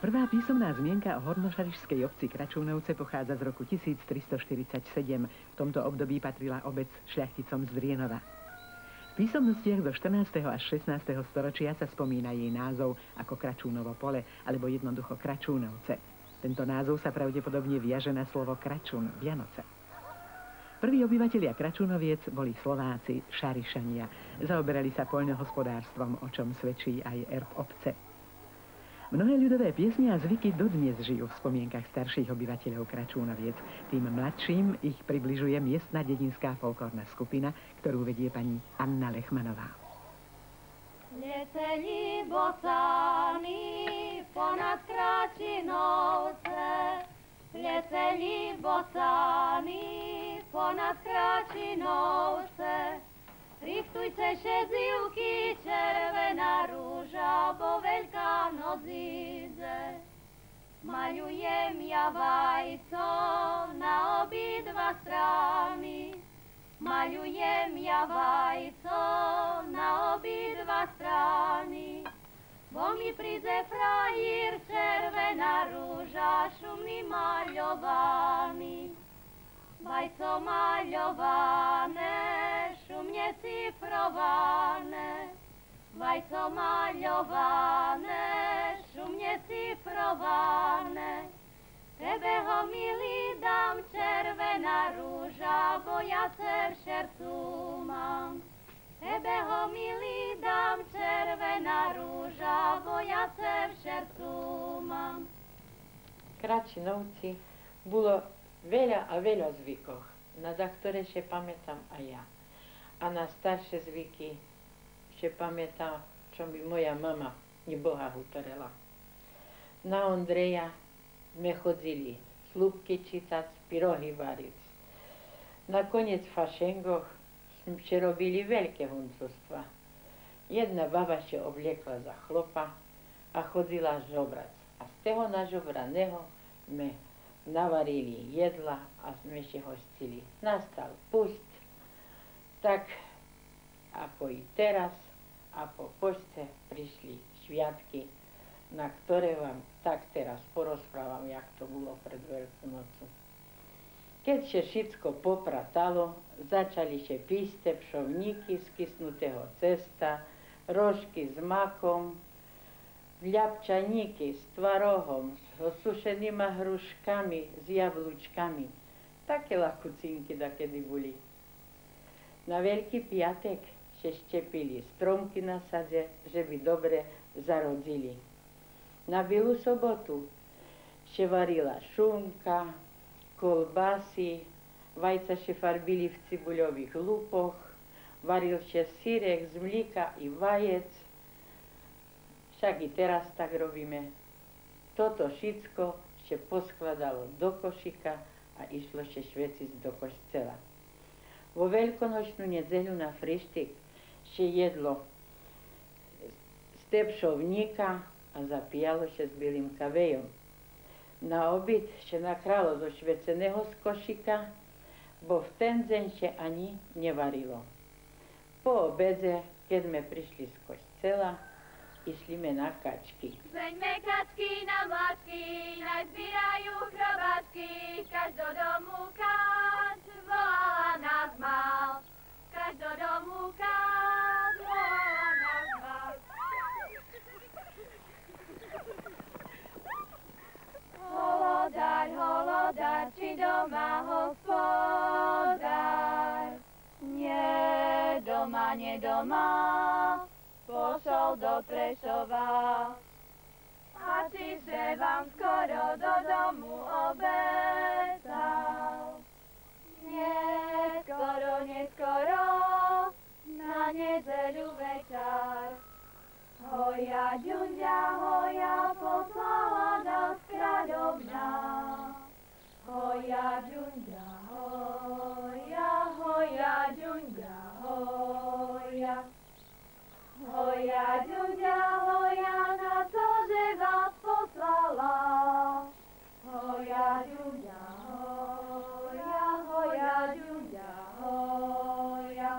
Prvá písomná zmienka o hornošarišskej obci Kračúnovce pochádza z roku 1347. V tomto období patrila obec šľachticom z Drienova. V písomnostiach zo 14. až 16. storočia sa spomína jej názov ako Kračúnovo pole, alebo jednoducho Kračúnovce. Tento názov sa pravdepodobne viaže na slovo Kračún, Vianoce. Prví obyvatelia Kračúnoviec boli Slováci, Šarišania. Zaoberali sa poľnohospodárstvom, o čom svedčí aj erb obce. Mnohé ľudové piesne a zvyky dodnes žijú v spomienkach starších obyvateľov Kračúnoviec. Tým mladším ich približuje miestna dedinská folklórna skupina, ktorú vedie pani Anna Lechmanová. Leteli bocáni ponad Kračinovce, leteli bocáni ponad Kračinovce. Richtujte še zivky, červená rúža, bo veľká noc ide. Maľujem ja vajco na obidva strany, maľujem ja vajco na obidva strany. Bo mi príde frajír, červená rúža, šumný maľovaný. Vajco maľované, šumne cifrované. Vajco maľované, šumne cifrované. Tebe ho, milý, dám, červená rúža, bo ja v šercu mám. Tebe ho, milý, dám, červená rúža, bo ja v šercu mám. Kračinovci bolo veľa a veľa zvykov, na ktoré še pamätám aj ja. A na staršie zvyky še pamätám, čo mi moja mama neboha hutorela. Na Ondreja sme chodili slúbky čítať, pyrohy variť. Na koniec fašengoch sme še robili veľké huncovstva. Jedna baba še obliekla za chlopa a chodila žobrať. A z toho nažobraného sme navarili jedla a sme še hostili. Nastal pust, tak ako i teraz, a po pošte prišli sviatky, na ktoré vám tak teraz porozprávam, jak to bolo pred Veľkú nocu. Keď še všetko popratalo, začali še píste pšovníky z kysnutého cesta, rožky s makom, ľapčaníky s tvarohom, s osušenýma hruškami, s jablúčkami. Také lakucinky dakedy boli. Na Veľký piatek še štepili stromky na sade, že by dobre zarodzili. Na Bielu sobotu še varila šunka, kolbásy, vajca še farbili v cibuľových lupoch, varil še sírek z mlíka i vajec. Však i teraz tak robíme. Toto všetko še poskladalo do košika a išlo še šveciť do košcela. Vo veľkonočnú nedzeľu na frištik še jedlo z tepšovníka a zapíjalo še s bielým kavejom. Na obід še nakralo do šveceného z košika, bo v ten deň še ani nevarilo. Po obede, keď sme prišli z košcela, išlime na kačky. Zveňme kačky na mačky, nazbierajú chrobáčky, kaž do domu kač volala nás mal. Kaž do domu kač volala nás mal. Holodár, holodár, či doma hospodár? Nie doma, nie doma. Pošol do Prešova. A čiže vám skoro do domu obecal. Neskoro, neskoro, na nedeľu večer. Hoja, ďunďa, hoja, poslala nás kráľovna. Hoja, ďunďa, hoja, hoja, ďunďa, hoja. Hoja, ďunďa, hoja, na to, že vás poslala. Hoja, ďunďa, hoja, hoja, ďunďa, hoja.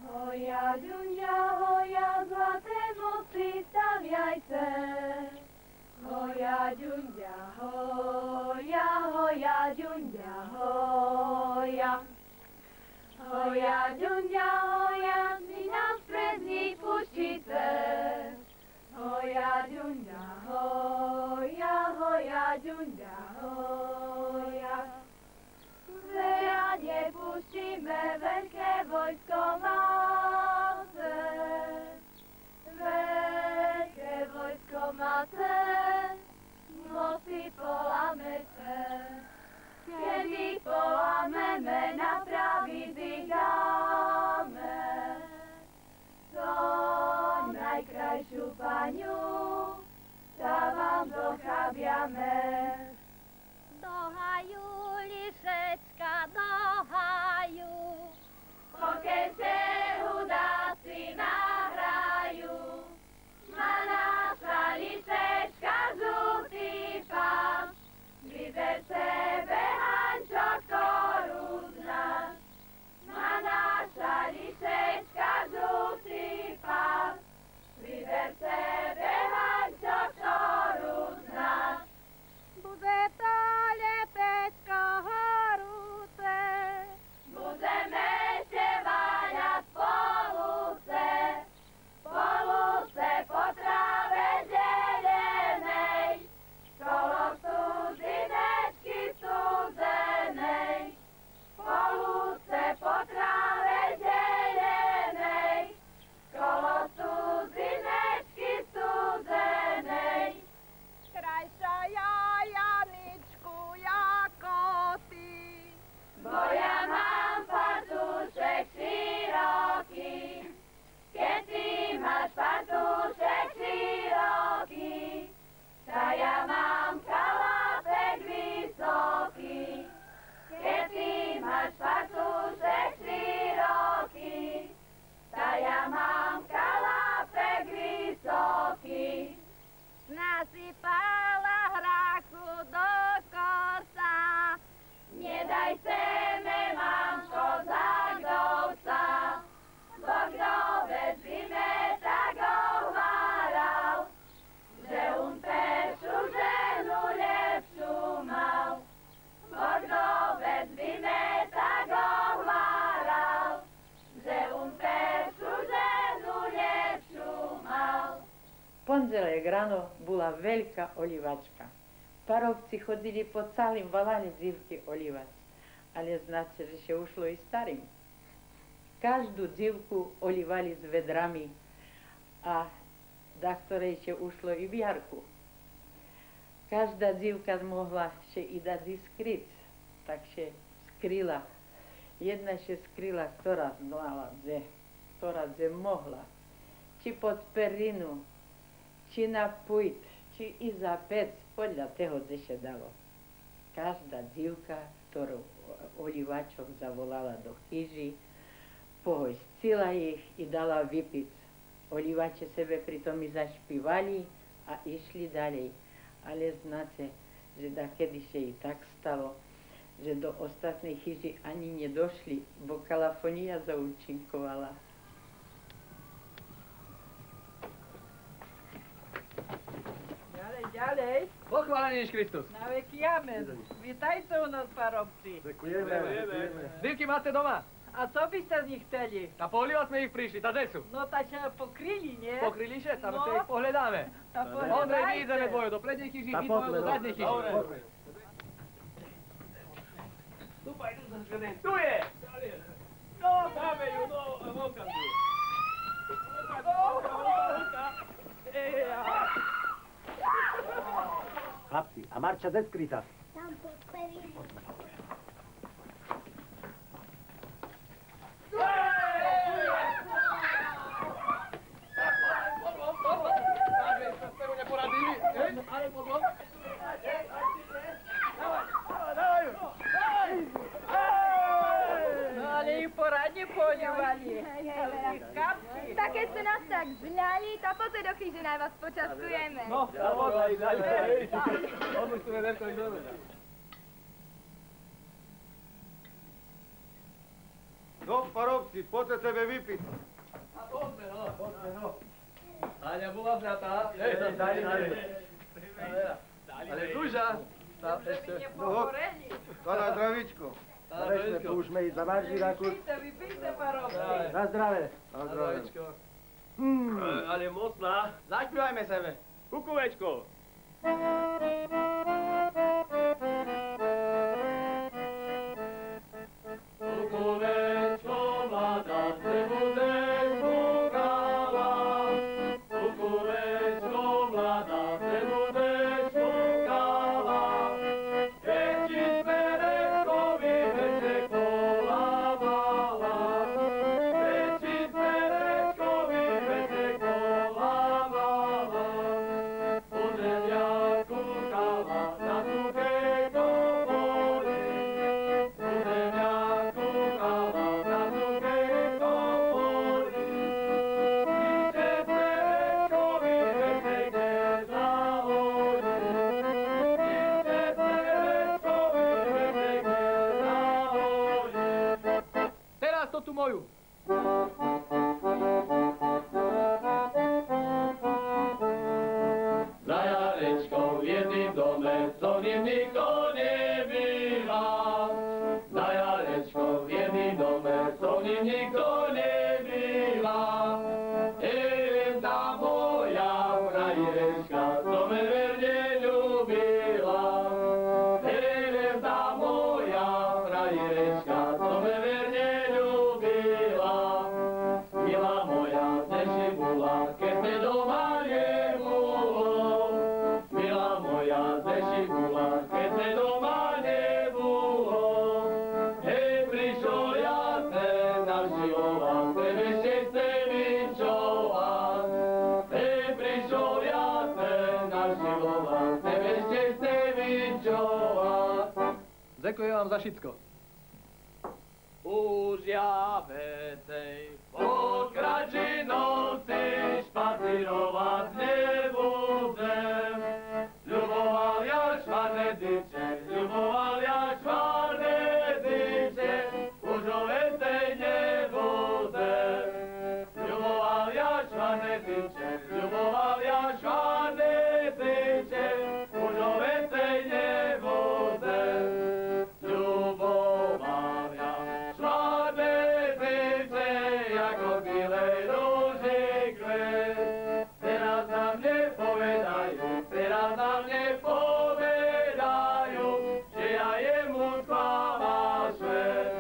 Hoja, ďunďa, hoja, zlaté moci staviajte. ďuňa hoja. Veľa nepustíme, veľké vojsko máte. Veľké vojsko máte, moci polamete. Kedy polameme, napraviť ich dáme. To najkrajšiu paňu, tá vám dochabiame. Dohajú, lišečka, dohajú. Pokiaľ se hudáci nahrajú, má naša lišečka žlutý pás. Vyber sebe Hančo, ktorú znáš. Má naša lišečka žlutý pás. Vyber sebe Hančo, ktorú znáš. Bude to letečko horúce. Budeme ešte váľať polúce, polúce po tráve zelenej, kolo studzinečky studzenej. Polúce po tráve zelenej, kolo studzinečky studzenej. Krajšia ja, Janičku, jako ty. Bo ja mám fartušek široký, keď ty máš fartušek široký, tá ja mám kalapek vysoký. Keď ty máš fartušek široký, tá ja mám kalapek vysoký. Nasypala hrachu do korsa. Nedaj seme, mamko, za kdovca, bo kdo vezime, tak ohváral, že on peršu ženu lepšiu mal. Bo kdo vezime, tak ohváral, že on peršu ženu lepšiu mal. Pondelek ráno bola veľká olivačka. Parovci chodili po celým valane dzivky olivať, ale znáte, že še ušlo i starým. Každú dzivku olivali s vedrami a da ktorej še ušlo i v jarku. Každá dzivka mohla še i dať skryť, tak še skryla. Jedna še skryla, ktorá znala, ktorá mohla. Či pod perinu, či na pujt, či i za pec, podľa toho, kde še dalo. Každá dzivka, ktorú olivačok zavolala do chyži, pohostila ich i dala vypiť. Olivače sebe pritom i zašpívali a išli ďalej. Ale znáte, že dakedy še i tak stalo, že do ostatnej chyži ani nedošli, bo kalafonia zaúčinkovala. Ďalej. Pochválený Ježiš Kristus. Na veky amen. Vítajte u nás, parovci. Ďakujeme. Zbírky máte doma? A co by ste z nich chceli? Na polivať sme ich prišli, tá kde sú? No tak sa pokryli, nie? Pokryli še, tam No. sa ich pohľadáme. Tá Ondrej, my ideme dvoje do prednej chyži, vy dvoje do zadnej chyži. Stúpaj, tu je! No, dáme ju, no, vonka tu. Chlapci, a Marča kde skrytá? Tam pod perinou. No ale ich poradne poľovali. Kapky. Tak keď ste nás tak zľali, tak poďte do chyže, naj vás počaskujeme. No, a možno aj zľali. Odmústime veľko ich dobre. No, parovci, poďte sebe vypiť. A poďme, no. Áňa bola vňatá. Daj. Ale duža. Ešte by No, nepohoreli. to na zdravíčko. Narečme, púšme ísť za Marži, Rakus. Vypíšte, parovci. Na zdravé. Na zdravie. Ale mocná. Zašpívajme sebe. Kukuvečko. vyčovať, nevešte chce vyčovať. Ďakujem vám za všetko. Už ja vecej po krači noci špacírovať nebudem. Ľuboval ja švarné dyče, ľuboval ja švarné dyče, už o vecej nebudem. Ľuboval ja švarné dyče, ľuboval ja švarné dyče, už o vecej nebudem. Ľuboval ja švarné dyče, ako bilej rúži kvet. Teraz na mne povedajú, teraz na mne povedajú, že ja jemu sklámal svet.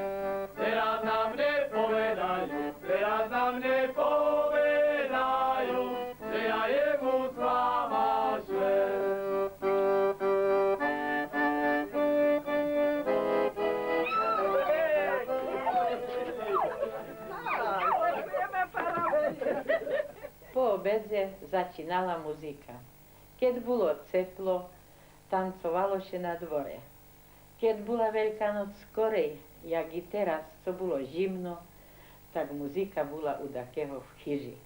Teraz na mne povedajú, teraz na mne povedajú, že ja jemu sklámal svet. Po obede začínala muzika. Keď bolo teplo, tancovalo sa na dvore. Keď bola Veľká noc skorej, jak i teraz, co bolo zimno, tak muzika bola u takého v chyži.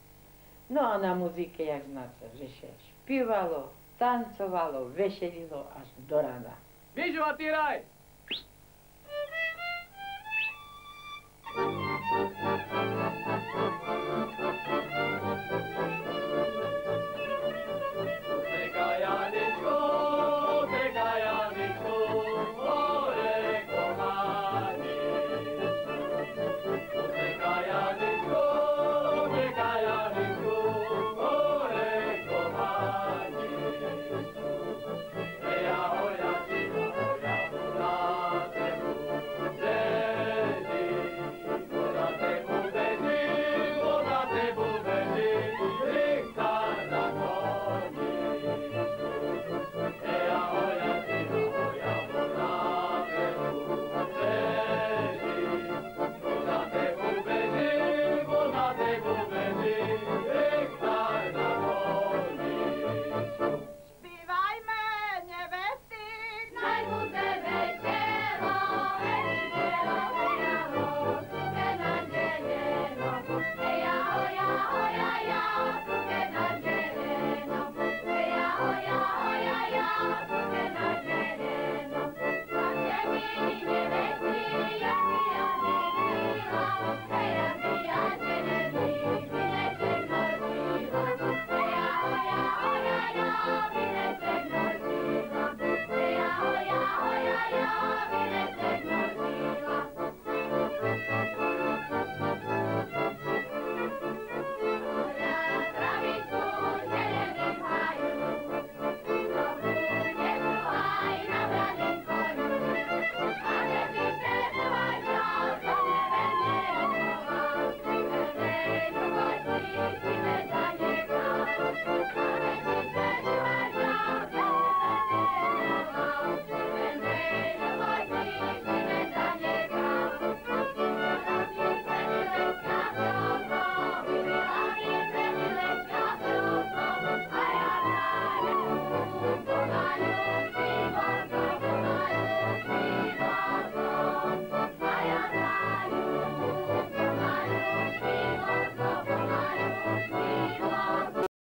No a na muzike, jak znáte, že sa špívalo, tancovalo, vešelilo až do rana. Vyžu a tyraj!